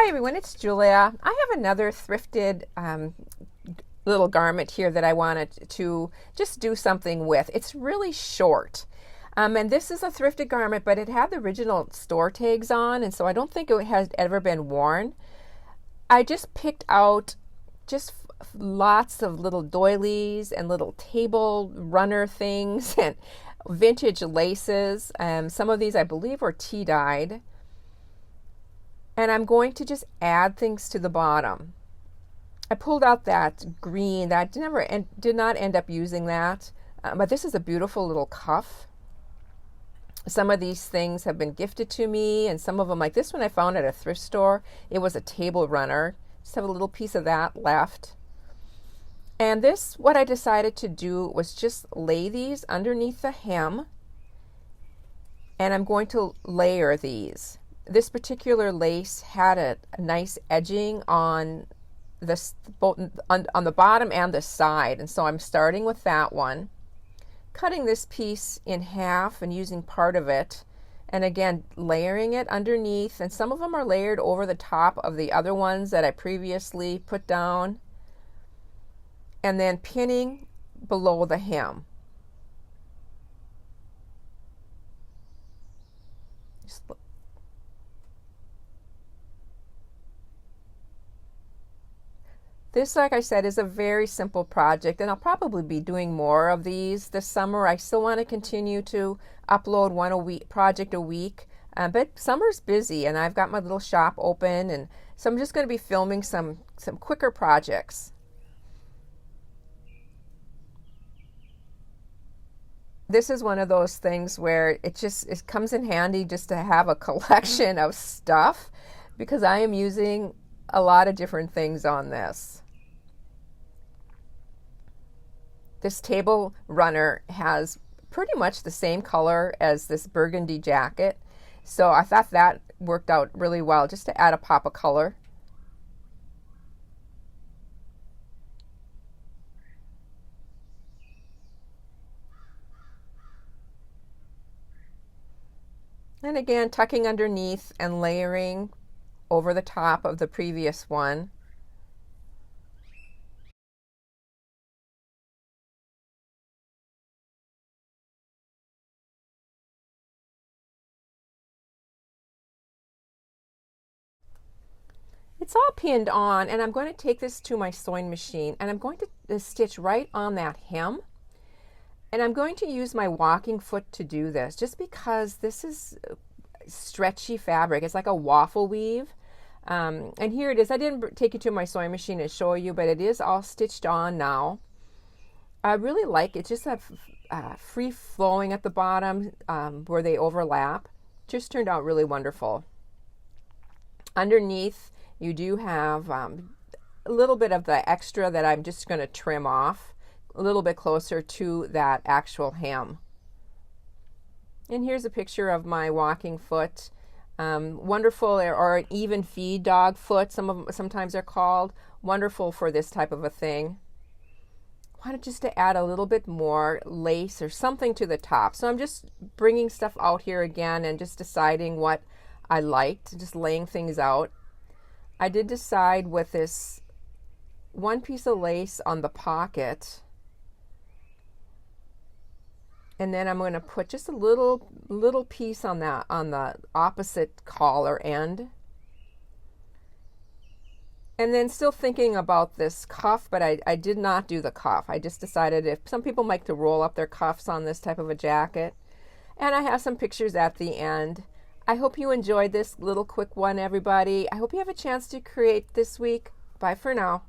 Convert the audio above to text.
Hi everyone, it's Julia. I have another thrifted little garment here that I wanted to just do something with. It's really short. And this is a thrifted garment, but it had the original store tags on, and so I don't think it has ever been worn. I just picked out just lots of little doilies and little table runner things and vintage laces. Some of these I believe were tea dyed. And I'm going to just add things to the bottom. I pulled out that green. That did not end up using that. But this is a beautiful little cuff. Some of these things have been gifted to me, and some of them, like this one I found at a thrift store. It was a table runner. Just have a little piece of that left. And this, what I decided to do was just lay these underneath the hem. And I'm going to layer these. This particular lace had a nice edging on on the bottom and the side, and so I'm starting with that one, cutting this piece in half and using part of it, and again layering it underneath, and some of them are layered over the top of the other ones that I previously put down, and then pinning below the hem. This, like I said, is a very simple project, and I'll probably be doing more of these this summer. I still want to continue to upload one project a week, but summer's busy, and I've got my little shop open, and so I'm just going to be filming some quicker projects. This is one of those things where it comes in handy just to have a collection of stuff, because I am using a lot of different things on this. This table runner has pretty much the same color as this burgundy jacket, so I thought that worked out really well just to add a pop of color. And again, tucking underneath and layering over the top of the previous one. It's all pinned on, and I'm going to take this to my sewing machine, and I'm going to stitch right on that hem. And I'm going to use my walking foot to do this, just because this is stretchy fabric. It's like a waffle weave. And here it is. I didn't take it to my sewing machine and show you, but it is all stitched on now. I really like it. Just free flowing at the bottom where they overlap. Just turned out really wonderful. Underneath, you do have a little bit of the extra that I'm just going to trim off a little bit closer to that actual hem. And here's a picture of my walking foot. Wonderful, or an even feed dog foot, sometimes they're called. Wonderful for this type of a thing. Wanted just to add a little bit more lace or something to the top. So I'm just bringing stuff out here again and just deciding what I liked, just laying things out. I did decide with this one piece of lace on the pocket, and then I'm going to put just a little piece on the opposite collar end. And then still thinking about this cuff, but I did not do the cuff. I just decided, if some people like to roll up their cuffs on this type of a jacket. And I have some pictures at the end. I hope you enjoyed this little quick one, everybody. I hope you have a chance to create this week. Bye for now.